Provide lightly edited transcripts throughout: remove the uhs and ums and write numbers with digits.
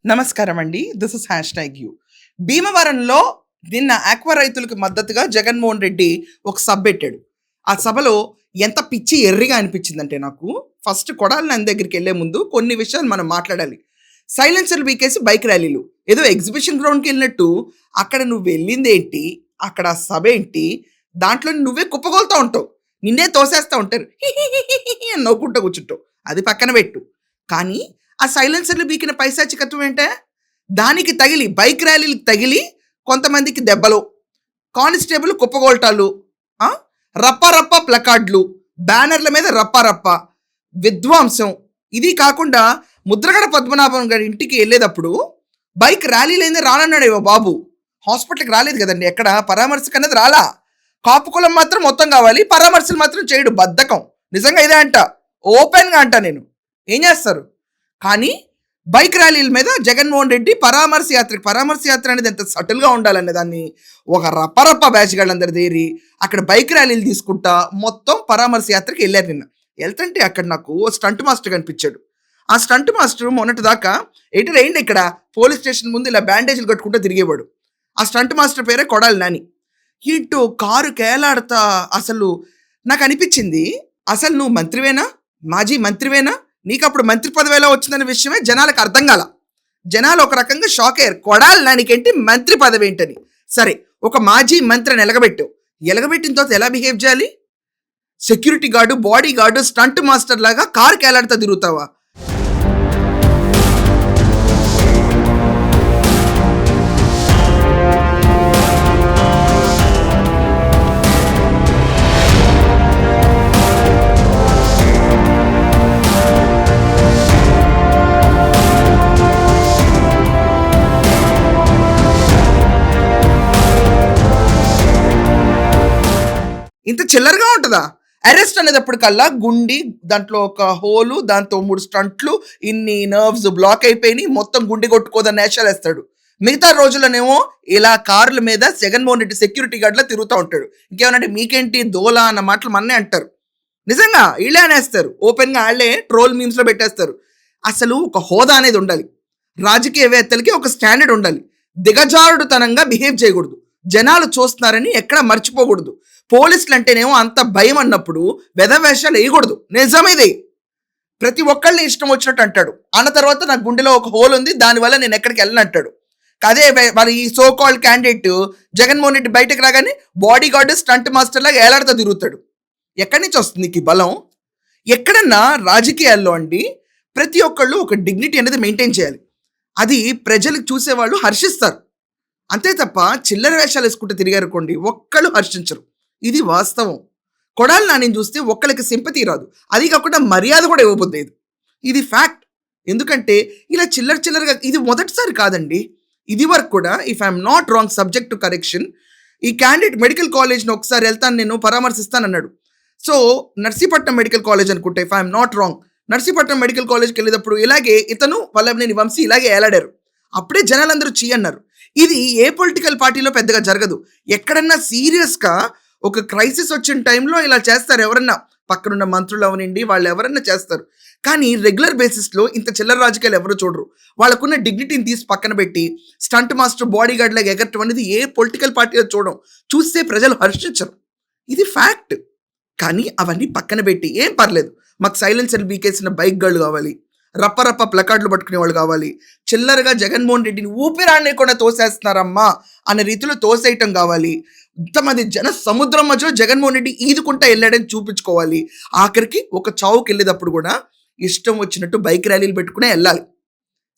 నమస్కారం అండి. This is hash tag you. భీమవరంలో నిన్న ఆక్వా రైతులకు మద్దతుగా జగన్మోహన్ రెడ్డి ఒక సభ పెట్టాడు. ఆ సభలో ఎంత పిచ్చి ఎర్రిగా అనిపించిందంటే నాకు, ఫస్ట్ కొడాలి నాని దగ్గరికి వెళ్ళే ముందు కొన్ని విషయాలు మనం మాట్లాడాలి. సైలెన్సర్లు పీకేసి బైక్ ర్యాలీలు. ఏదో ఎగ్జిబిషన్ గ్రౌండ్‌కి వెళ్ళినట్టు అక్కడ నువ్వు వెళ్ళిందేంటి? అక్కడ ఆ సభ ఏంటి? దాంట్లో నువ్వే కుప్పగోలుతా ఉంటావు. నిన్నే తోసేస్తా ఉంటారు. అని నవ్వుకుంటూ కూర్చుంటావు. అది పక్కన పెట్టు. కానీ ఆ సైలెన్సర్లు పీకిన పైశాచికత్వం ఏంటే? దానికి తగిలి బైక్ ర్యాలీలకి తగిలి కొంతమందికి దెబ్బలు, కానిస్టేబుల్ కుప్పగొల్టాలు, ఆ! రప్ప రప్ప ప్లకార్డ్‌లు, బ్యానర్ల మీద రప్ప రప్ప, విధ్వంసం. ఇది కాకుండా ముద్రగడ పద్మనాభం గారి ఇంటికి ఎళ్ళేటప్పుడు బైక్ ర్యాలీలైందే రానన్నాడేమో బాబు. హాస్పిటల్‌కి రాలేదు కదండీ ఎక్కడ. పరామర్శకన్నది రాలా. కాపు కులం మాత్రం మొత్తం కావాలి. పరామర్శలు మాత్రం చేయడు. బద్ధకం. నిజంగా ఇదే అంట. ఓపెన్‌గా అంటా నేను. ఏం చేస్తారు? కానీ బైక్ ర్యాలీల మీద జగన్మోహన్ రెడ్డి పరామర్శ యాత్ర అనేది ఎంత సటిల్‌గా ఉండాలనే దాన్ని ఒక రపరప బ్యాచ్ గాళ్ళందరూ దేరి అక్కడ బైక్ ర్యాలీలు తీసుకుంటా మొత్తం పరామర్శ యాత్రకి ఎళ్లారు నిన్న. ఎళ్తుంటే అక్కడ నాకు ఓ స్టంట్ మాస్టర్ కనిపించాడు. ఆ స్టంట్ మాస్టర్ మొన్నటిదాకా ఎటు రేయండి ఇక్కడ పోలీస్ స్టేషన్ ముందు ఇలా బ్యాండేజ్‌లు కట్టుకుంటూ తిరిగేవాడు. ఆ స్టంట్ మాస్టర్ పేరే కొడాలి నాని. ఏంటో కారు కేలాడతా అసలు నాకనిపించింది, అసలు నువ్వు మంత్రివేనా? మాజీ మంత్రివేనా? నీకప్పుడు మంత్రి పదవి ఎలా వచ్చిందనే విషయమే జనాలకు అర్థం కాల. జనాలు ఒక రకంగా షాక్ అయ్యారు. కొడాలి నానికేంటి మంత్రి పదవి ఏంటని. సరే, ఒక మాజీ మంత్రిని ఎలగబెట్టావు. ఎలగబెట్టిన తర్వాత ఎలా బిహేవ్ చేయాలి? Security guard, body guard, stunt master లాగా కారు కేలాడుతా తిరుగుతావా? ఇంత చిల్లరగా ఉంటదా? అరెస్ట్ అనేటప్పటికల్లా గుండి, దాంట్లో ఒక హోలు, దాంతో 3 స్టంట్లు, ఇన్ని నర్వ్స్ బ్లాక్ అయిపోయినాయి, మొత్తం గుండె కొట్టుకోదని నేషాలేస్తాడు. మిగతా రోజుల్లోనేమో ఇలా కార్ల మీద జగన్మోహన్ రెడ్డి సెక్యూరిటీ గార్డ్‌లా తిరుగుతా ఉంటాడు. ఇంకేమనంటే మీకేంటి దోల అన్న మాటలు మన్నే అంటారు. నిజంగా ఈళ్ళే అనేస్తారు. ఓపెన్‌గా ఆళ్ళే ట్రోల్ మీమ్స్‌లో పెట్టేస్తారు. అసలు ఒక హోదా అనేది ఉండాలి. రాజకీయవేత్తలకి ఒక స్టాండర్డ్ ఉండాలి. దిగజారుడుతనంగా బిహేవ్ చేయకూడదు. జనాలు చూస్తున్నారని ఎక్కడ మర్చిపోకూడదు. పోలీసులు అంటేనేమో అంత భయం అన్నప్పుడు వెధవేషాలు వేయకూడదు. నిజమిది. ప్రతి ఒక్కళ్ళని ఇష్టం వచ్చినట్టు అంటాడు. అన్న తర్వాత నా గుండెలో ఒక హోల్ ఉంది, దానివల్ల నేను ఎక్కడికి వెళ్ళను అంటాడు. అదే మరి ఈ so called candidate Jaganmohan Reddy బయటకు రాగానే బాడీ గార్డ్, స్టంట్ మాస్టర్ లాగా ఏలాడుతూ తిరుగుతాడు. ఎక్కడి నుంచి వస్తుంది నీకు ఈ బలం? ఎక్కడన్నా రాజకీయాల్లో అండి ప్రతి ఒక్కళ్ళు ఒక డిగ్నిటీ అనేది మెయింటైన్ చేయాలి. అది ప్రజలకు చూసేవాళ్ళు హర్షిస్తారు. అంతే తప్ప చిల్లర వేషాలు వేసుకుంటూ తిరిగారనుకోండి ఒక్కళ్ళు హర్షించరు. ఇది వాస్తవం. కొడాలి నానిని చూస్తే ఒక్కళ్ళకి సింపతి రాదు. అది కాకుండా మర్యాద కూడా ఇవ్వబుద్దేదు. ఇది ఫ్యాక్ట్. ఎందుకంటే ఇలా చిల్లరగా ఇది మొదటిసారి కాదండి. ఇది వరకు కూడా if I'm not wrong, subject to correction, ఈ క్యాండిడేట్ మెడికల్ కాలేజ్‌ని ఒకసారి వెళ్తాను నేను పరామర్శిస్తానన్నాడు. సో నర్సీపట్నం మెడికల్ కాలేజ్ అనుకుంటా if I'm not wrong. Narsipatnam medical కాలేజ్‌కి వెళ్ళేటప్పుడు ఇలాగే ఇతను వల్లభనేని వంశీ ఇలాగే ఏలాడారు. అప్పుడే జనాలందరూ ఛీ అన్నారు. ఇది ఏ పొలిటికల్ పార్టీలో పెద్దగా జరగదు. ఎక్కడన్నా సీరియస్‌గా ఒక క్రైసిస్ వచ్చిన టైంలో ఇలా చేస్తారు ఎవరన్నా. పక్కనున్న మంత్రులు అవనండి వాళ్ళు ఎవరన్నా చేస్తారు. కానీ రెగ్యులర్ బేసిస్‌లో ఇంత చిల్లర రాజకీయాలు ఎవరు చూడరు. వాళ్ళకున్న డిగ్నిటీని తీసి పక్కన పెట్టి స్టంట్ మాస్టర్, బాడీ గార్డ్ లాగా ఎగరటం అనేది ఏ పొలిటికల్ పార్టీలో చూడం. చూస్తే ప్రజలు హర్షించరు. ఇది ఫ్యాక్ట్. కానీ అవన్నీ పక్కన పెట్టి ఏం పర్లేదు, మాకు సైలెన్సర్లు పీకేసిన బైక్ గర్ల్ కావాలి, రప్ప ప్లకార్డులు పట్టుకునే వాళ్ళు కావాలి, చిల్లరగా జగన్మోహన్ రెడ్డిని ఊపిరాడనీయకుండా తోసేస్తున్నారమ్మా అనే రీతిలో తోసేయటం కావాలి, ఇంతమంది జన సముద్రం మధ్యలో జగన్మోహన్ రెడ్డి ఈదుకుంటా వెళ్ళాడని చూపించుకోవాలి. ఆఖరికి ఒక చావుకి వెళ్ళేటప్పుడు కూడా ఇష్టం వచ్చినట్టు బైక్ ర్యాలీలు పెట్టుకునే వెళ్ళాలి.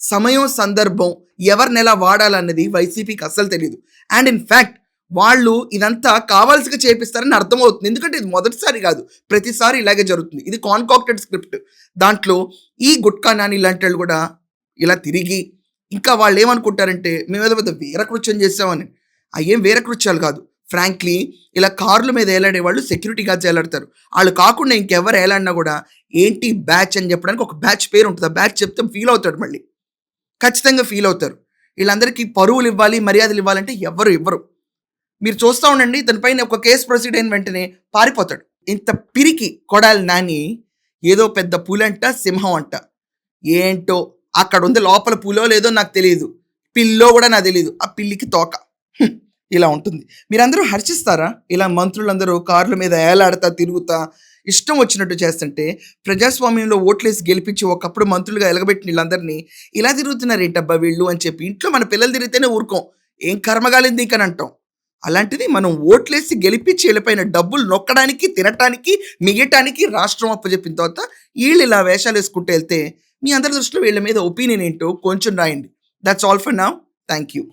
సమయం, సందర్భం, ఎవరిని ఎలా వాడాలన్నది వైసీపీకి అస్సలు తెలియదు. అండ్ ఇన్ ఫ్యాక్ట్ వాళ్ళు ఇదంతా కావాల్సిగా చేపిస్తారని అర్థమవుతుంది. ఎందుకంటే ఇది మొదటిసారి కాదు, ప్రతిసారి ఇలాగే జరుగుతుంది. ఇది కాన్కాక్టెడ్ స్క్రిప్ట్. దాంట్లో ఈ గుట్కా నాని ఇలాంటి వాళ్ళు కూడా ఇలా తిరిగి ఇంకా వాళ్ళు ఏమనుకుంటారంటే మేమేదో పెద్ద వీరకృత్యం చేసామని. అయ్యేం వీరకృత్యాలు కాదు. ఫ్రాంక్లీ ఇలా కార్ల మీద ఏలాడే వాళ్ళు సెక్యూరిటీ గార్డ్స్ ఏలాడతారు. వాళ్ళు కాకుండా ఇంకెవరు ఏలాడినా కూడా ఏంటి బ్యాచ్ అని చెప్పడానికి ఒక బ్యాచ్ పేరు ఉంటుంది. ఆ బ్యాచ్ చెప్తే ఫీల్ అవుతాడు, మళ్ళీ ఖచ్చితంగా ఫీల్ అవుతారు. వీళ్ళందరికీ పరువులు ఇవ్వాలి, మర్యాదలు ఇవ్వాలంటే ఎవరు ఇవ్వరు. మీరు చూస్తూ ఉండండి, దానిపైన ఒక కేసు ప్రొసీడ్ అయిన వెంటనే పారిపోతాడు. ఇంత పిరికి కొడాలి నాని ఏదో పెద్ద పులంట, సింహం అంట. ఏంటో అక్కడ ఉంది లోపల పులో లేదో నాకు తెలియదు, పిల్లో కూడా నాకు తెలియదు, ఆ పిల్లికి తోక. హ్మ్. ఇలా ఉంటుంది. మీరందరూ హర్షిస్తారా ఇలా మంత్రులందరూ కార్ల మీద ఏలాడుతా తిరుగుతా ఇష్టం వచ్చినట్టు చేస్తుంటే? ప్రజాస్వామ్యంలో ఓట్లేసి గెలిపించి ఒకప్పుడు మంత్రులుగా ఎలగబెట్టిన వీళ్ళందరినీ ఇలా తిరుగుతున్నారు ఏంటబ్బా వీళ్ళు అని చెప్పి ఇంట్లో మన పిల్లలు తిరిగితేనే ఊరుకోం, ఏం కర్మగాలింది ఇంకని అంటాం. అలాంటిది మనం ఓట్లేసి గెలిపించి వెళ్ళిపోయిన డబ్బులు నొక్కడానికి, తినటానికి, మిగటానికి రాష్ట్రం అప్పచెప్పిన తర్వాత వీళ్ళు ఇలా వేషాలు వేసుకుంటూ వెళ్తే మీ అందరి దృష్టిలో వీళ్ళ మీద ఒపీనియన్ ఏంటో కొంచెం రాయండి. That's all for now. Thank you.